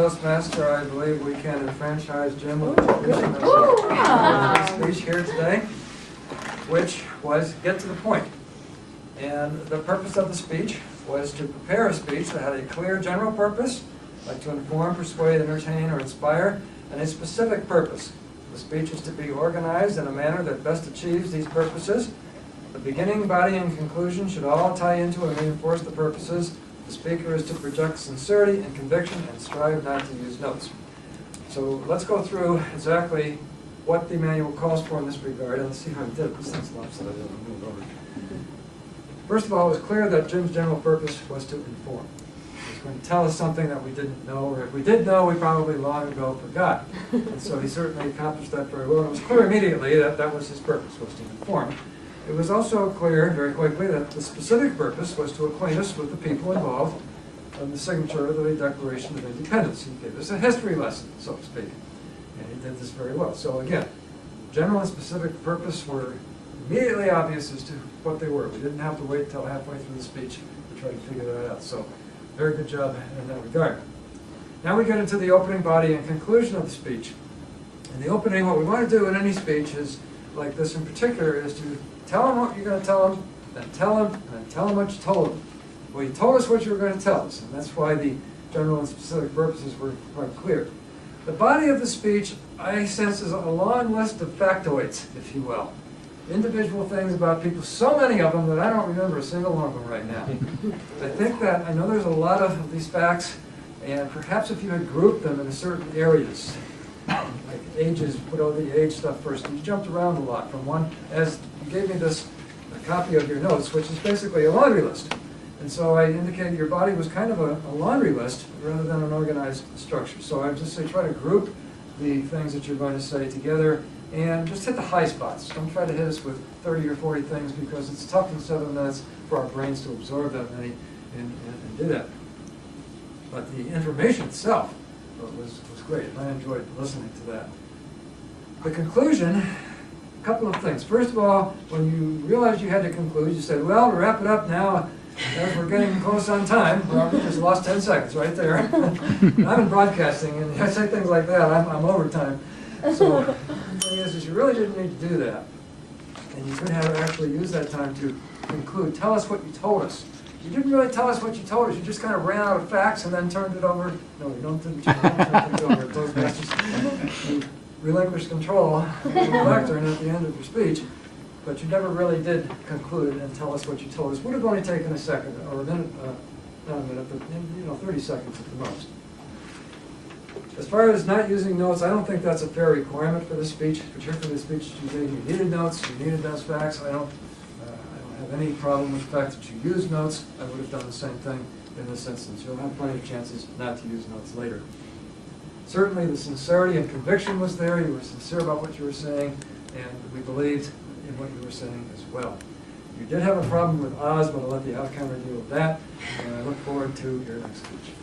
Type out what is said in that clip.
Toastmaster, I believe we can enfranchise Jim with the speech here today, which was get to the point. And the purpose of the speech was to prepare a speech that had a clear general purpose, like to inform, persuade, entertain, or inspire, and a specific purpose. The speech is to be organized in a manner that best achieves these purposes. The beginning, body, and conclusion should all tie into and reinforce the purposes. The speaker is to project sincerity and conviction and strive not to use notes. So let's go through exactly what the manual calls for in this regard, and let's see how he did it. This thing's lopsided. I'll move over. First of all, it was clear that Jim's general purpose was to inform. He was going to tell us something that we didn't know, or if we did know, we probably long ago forgot. And so he certainly accomplished that very well. And it was clear immediately that that was his purpose, was to inform. It was also clear very quickly that the specific purpose was to acquaint us with the people involved in the signature of the Declaration of Independence. He gave us a history lesson, so to speak, and he did this very well. So again, general and specific purpose were immediately obvious as to what they were. We didn't have to wait until halfway through the speech to try to figure that out. So very good job in that regard. Now we get into the opening, body, and conclusion of the speech. In the opening, what we want to do in any speech is, like this in particular, is to tell them what you're going to tell them, then tell them, and then tell them what you told them. Well, you told us what you were going to tell us, and that's why the general and specific purposes were quite clear. The body of the speech, I sense, is a long list of factoids, if you will. Individual things about people, so many of them that I don't remember a single one of them right now. I think that, I know there's a lot of these facts, and perhaps if you had grouped them in certain areas, like ages, put all the age stuff first. You jumped around a lot from one, as you gave me this a copy of your notes, which is basically a laundry list. And so I indicated your body was kind of a laundry list rather than an organized structure. So I just say try to group the things that you're going to say together and just hit the high spots. Don't try to hit us with 30 or 40 things because it's tough in 7 minutes for our brains to absorb that many and do that. But the information itself was great, and I enjoyed listening to that. The conclusion, a couple of things. First of all, when you realized you had to conclude, you said, well, to wrap it up now, as we're getting close on time, well, we just lost 10 seconds right there. I'm in broadcasting, and I say things like that, I'm over time. So the thing is you really didn't need to do that. And you could have actually used that time to conclude. Tell us what you told us. You didn't really tell us what you told us. You just kind of ran out of facts and then turned it over. No, you don't turn things over. Those bastards. You relinquished control of the lectern at the end of your speech, but you never really did conclude and tell us what you told us. Would have only taken a second or a minute, not a minute, but 30 seconds at the most. As far as not using notes, I don't think that's a fair requirement for this speech, particularly the speech that you made. You needed notes. You needed those facts. I don't have any problem with the fact that you use notes. I would have done the same thing in this instance. You'll have plenty of chances not to use notes later. Certainly the sincerity and conviction was there. You were sincere about what you were saying, and we believed in what you were saying as well. You did have a problem with Oz, but I'll let the outcomer deal with that, and I look forward to your next speech.